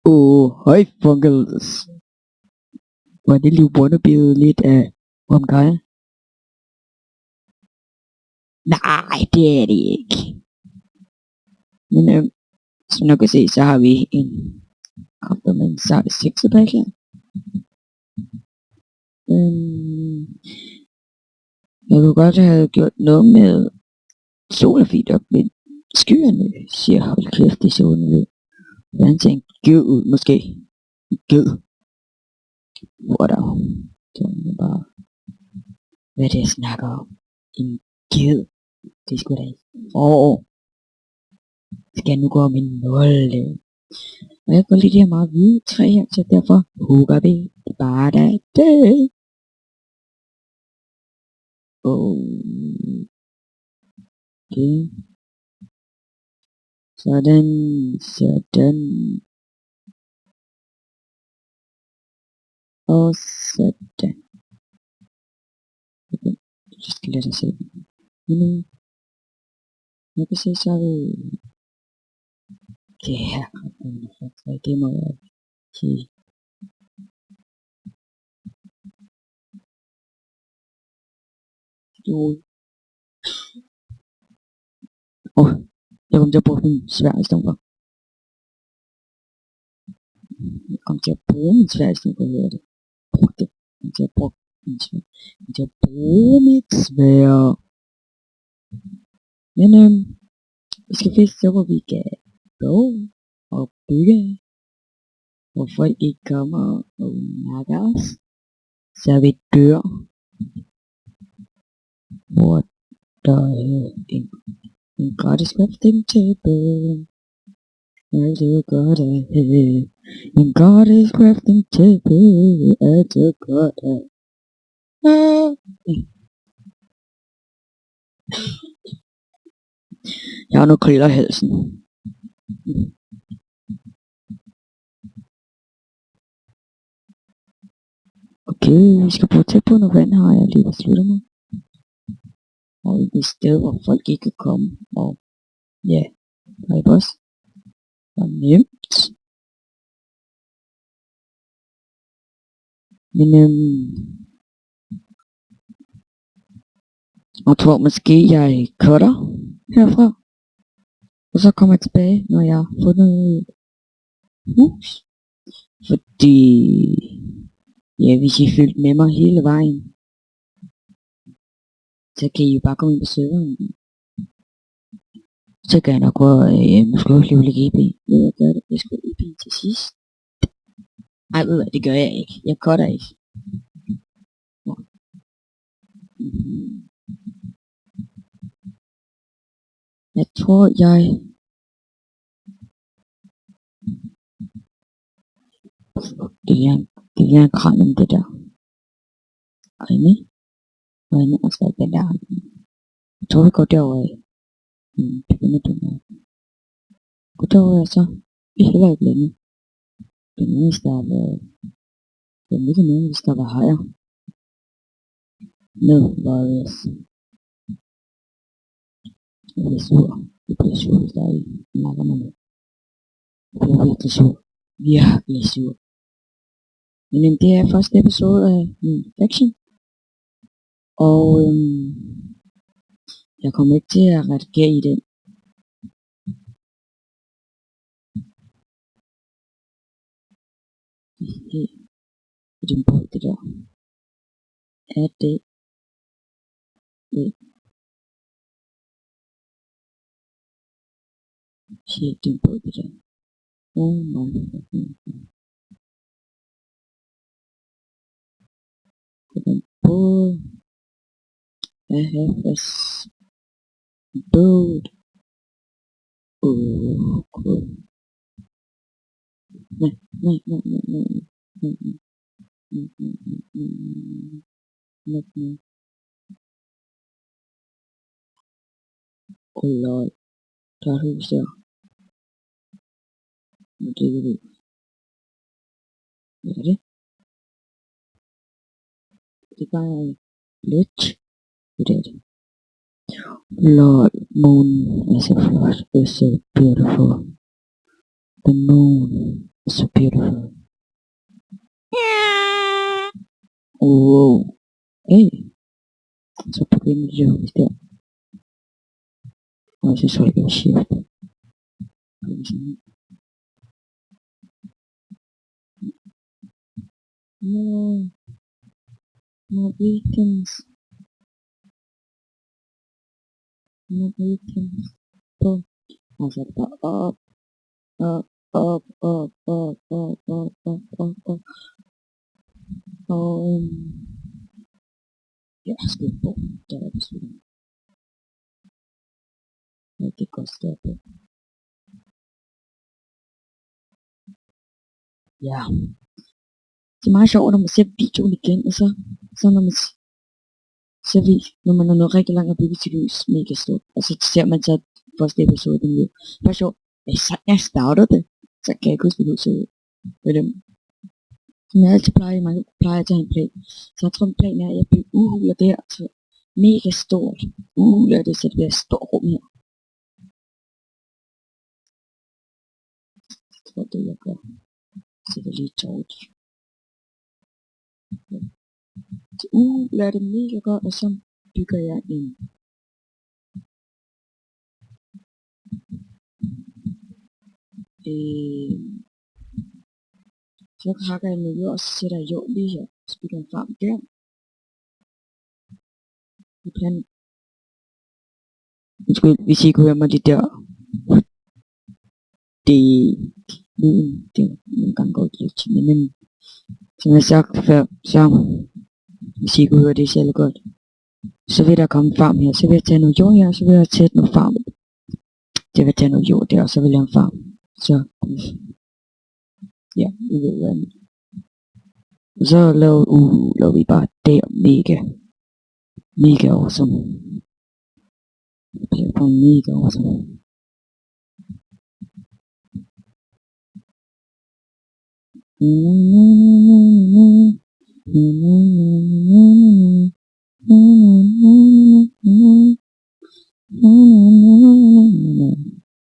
Hej Funkels. Var det lige wannabe lidt af om dig? Nej, det er det ikke. Men som du kan se, så har vi en komplementar sexpack her. Jeg kunne godt have gjort noget med sol og fint op, men skyerne siger, hold kæft, det ser underligt. Hvordan ser en ged ud, måske? En ged. Hvor der så er bare, hvad det jeg snakker om. En ged. Det er sgu da ikke. Skal nu gå om en nulde. Og jeg går lige de her meget hvide træ her, så derfor hugger vi bare det. Okay. Sådan. Og sådan. Okay. Jeg skal lade dig se. Jeg kan se, så er det det her. Det må jeg sige. Jeg kom til at bruge min svær i stedet for. Jeg kom til at bruge min svær i stedet for, hvad det? Jeg kom til at bruge min svær. Jeg kom til at bruge mit svær. Men vi skal fiske så, hvor vi kan gå og bygge. Hvor folk ikke kommer og mærker os. Så vi dør. Hvor der er en gratis crafting table. Alt er godt at have. En gratis crafting table. Alt er godt at have. Jeg har nu kriller i halsen. Okay, vi skal prøve tæt på noget vand, har jeg lige besluttet mig. Og et sted, hvor folk ikke kan komme. Og ja, der er også. Det er nemt. Men jeg tror måske, jeg cutter herfra. Og så kommer jeg tilbage, når jeg har fundet et hus. Fordi ja, hvis I følger med mig hele vejen, så kan I jo bare komme ind på serveren. Så kan jeg nok gå, måske også lige lægge EP. Jeg gør det, jeg skal EP til sidst. Ej, ved du, det gør jeg ikke. Jeg cutter ikke. Jeg tror, det er en kran om det der. Ejne og så den der. Jeg tror, vi går derovre. Gå derovre, så vi heller ikke længe. Det er noget, der har været. Det er lidt noget, hvis der var højere. Ned var det. Jeg bliver sur. Jeg bliver sur, hvis der er i nakkerne. Jeg bliver virkelig sur. Virkelig sur. Men det er første episode af min faction. Og jeg kommer ikke til at redigere i den. I den båd, det der. Er det shit, den båd, det der. Oh my god. Den båd. I have a boat. Oh, cool. Nej. Oh lord. Der er et hus der. Det er det. Hvad er det? Det er bare lidt. Det er det. Lord, moon is so flot. It's so beautiful. The moon So beautiful. Wow. Hey. Så på den video der. Og så trykker jeg shift. No. No beacons. No beacons. På. Og så er det bare op. Up. Og jeg skal på. Der er det sådan. Det går stå på. Ja. Det er meget sjovt, når man ser videoen igen, og så når man ser når man er noget rigtig langt og bygget til lys mega stort, og så ser man så første episode den video. Det var sjovt. Jeg startede det, så kan jeg ikke huske, hvad det så ud. Som jeg altid plejer at tage en plan. Så jeg tror, en plan er, at jeg bygger udhuler der, så mega stort. Udhuler det, så det bliver et stort rum her. Jeg tror, det jeg gør. Så det er lige torch. Så udhuler det mega godt, og så bygger jeg en. Så hakker jeg med jord, og så sætter jeg jord lige her. Så bygger jeg en farm der. Hvis I kunne høre mig lige der. Det nogle gange går lidt til, men som jeg har sagt før, så hvis I kunne høre det selv godt, så vil der komme en farm her, så vil jeg tage noget jord her, og så vil jeg tage noget farm. Det vil tage noget jord der, og så vil jeg lave en farm. Så ja, I ved hvad. Og så laver vi bare der mega awesome. Det bliver bare mega awesome.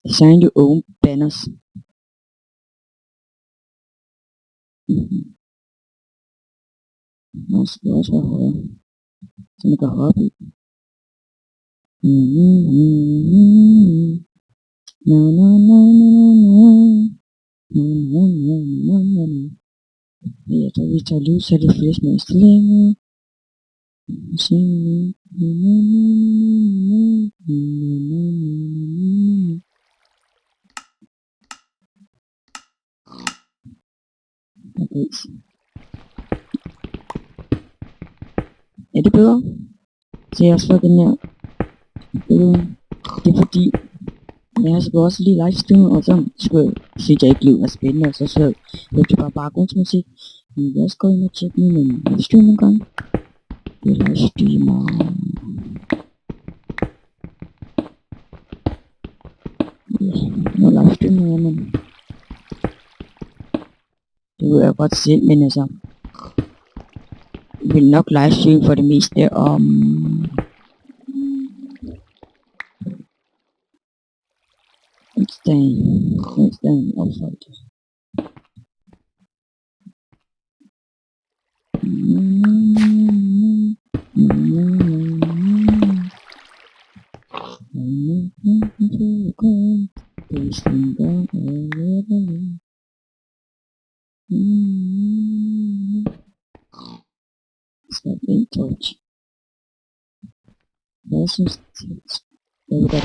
Design your own banners. Nå, skal jeg også være højere, så man kan hoppe i. Jeg tror, vi tager lyd, så det flest med stillinger. Er det bedre? Så jeg også får den her. Det er fordi, jeg skulle også lige livestreame, og så synes jeg ikke livet var spændende, og så hørte jeg bare baggrundsmusik. Men jeg skal gå ind og tjekke min livestream nogle gange. Det er livestreamer. Ja, nu livestreamer jeg, men det ved jeg godt selv, men altså jeg vil nok livestream for det meste om onsdagen opholdt. Så en torch. Jeg synes, jeg ved godt,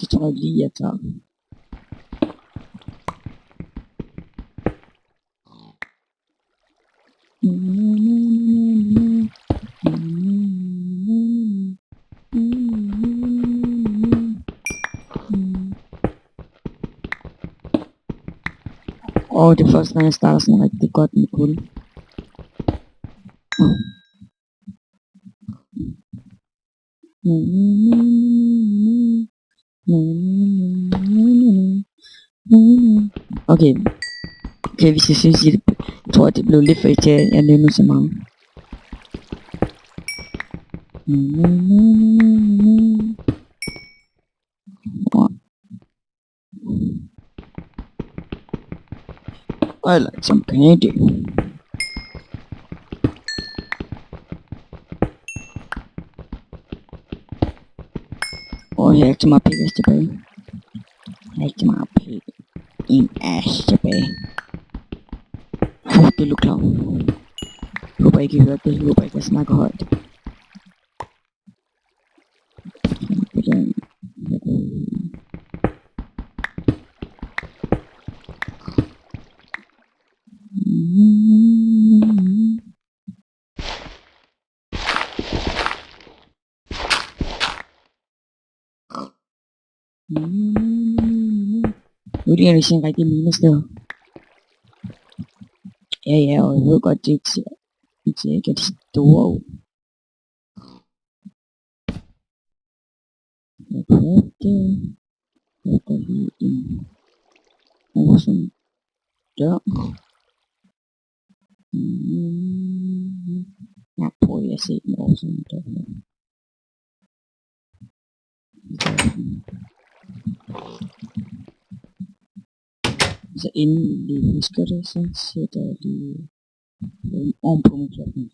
det tror jeg lige, jeg tager. Og det er første gang, jeg starter sådan rigtig godt med kul. Okay, hvis jeg synes, jeg tror, at det blev lidt for irriterende, jeg nævner så meget. I like some candy. Og her til mig pikkes tilbage. Rigtig meget pik. En ass tilbage. Det er klar. Håber ikke I hørte det. Håber ikke jeg snakker højt. Nu ligger vi sådan rigtig minested. Ja, og jeg ved godt, det ikke er de store ud. Jeg prøvede der lige en oversom dør. Jeg prøver at se den oversom dør her. Så inden vi husker det, så sætter jeg lige oven på min klokken.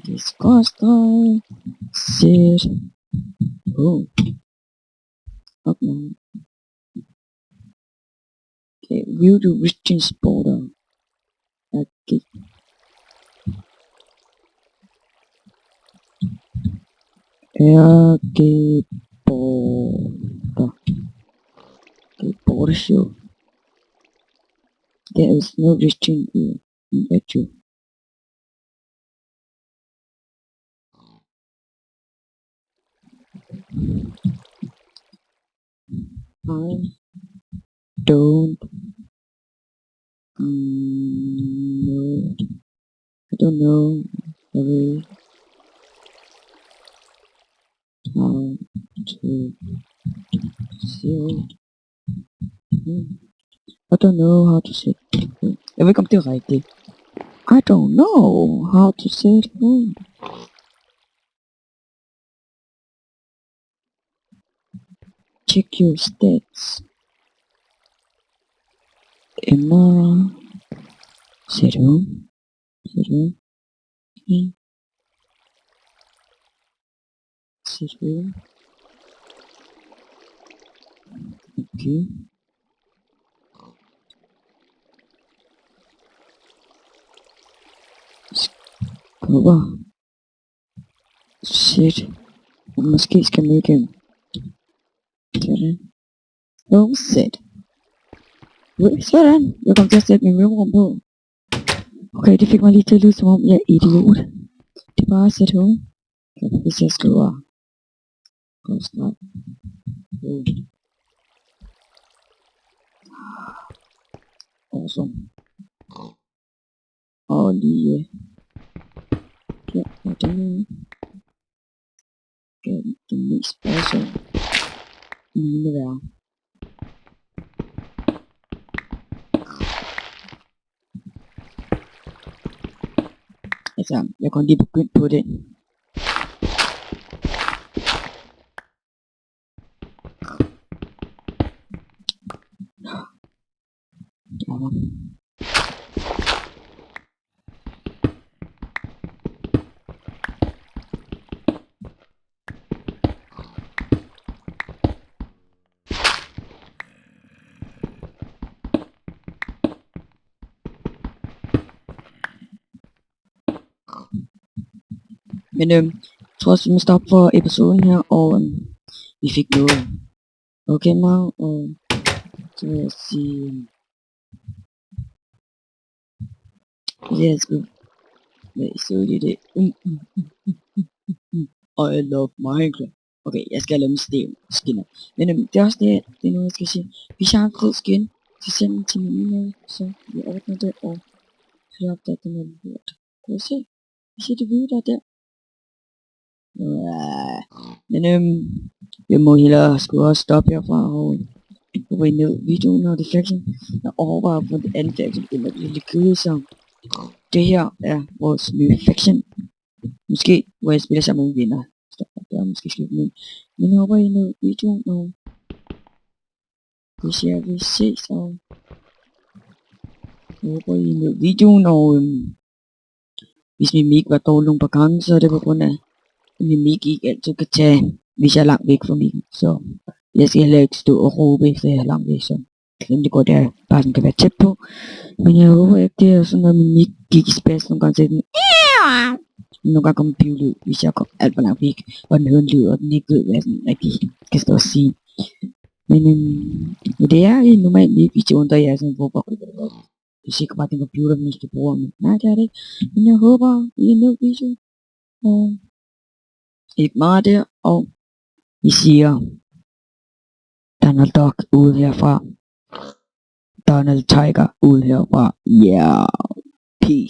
Det er skråstreg. Sæt. Okay. Okay, view the regions border. Okay. Border. Okay, border show. There is no region in Echo. I don't know. I don't know how to say. I don't know how to say. Jeg ved ikke om det er rigtigt. I don't know how to say it. Check your stats. Emma. Zero. Zero. Zero. Okay. Cover. Shit. Måske skal man igen. Sådan. Oh, set. Sådan. Jeg kom til at sætte min mellemrum på. Okay, det fik mig lige til at lyde som om jeg er idiot. Det er bare at sætte home. Hvis jeg skriver. Godt snart. Awesome. Og lige. Ja, den er den mest awesome. Mine værre. Altså, jeg kunne lige begynde på det. Men jeg tror også vi må stoppe for episoden her, og vi fik noget. Okay, mig, og så vil jeg sige... Jeg skal... Så lige det. I love Minecraft. Okay, jeg skal lave min skinner. Men det er også det er noget jeg skal sige. Hvis jeg har en fed skin, så send den til min e-mail, så vi ordner det, og så opdager den her lort. Kan I se? I ser det hvide der? Men jeg må hellere skulle også stoppe herfra og gå ind ned videoen og deflection. Jeg overvejer på det andet dag, så begynder det lidt kedeligt, så det her er vores nye faction. Måske hvor jeg spiller sammen med venner. Det er måske slut nu. Men jeg håber I nåede videoen, og vi ses og Jeg håber, I nød videoen, og hvis min mic var dårlig nogle par gange, så er det på grund af, at min mic ikke altid kan tage, hvis jeg er langt væk fra mikken. Så jeg skal heller ikke stå og råbe, efter jeg er langt væk, så det går der bare sådan kan være tæt på. Men jeg håber ikke, det er sådan, at min mic gik i spas nogle gange til den. Nogle gange kommer pivlyd, hvis jeg kom alt for langt væk, og den hører en lyd, og den ikke ved, hvad den rigtig kan stå og sige. Men det er en normal mic, hvis jeg undrer jer sådan, hvorfor det er sikkert bare den computer, man skal bruge. Men nej, det er det ikke. Men jeg håber, I er nødt video. Og ikke meget der, og vi siger Donald Duck ude herfra. Donald Tiger ude herfra. Yeah. Peace.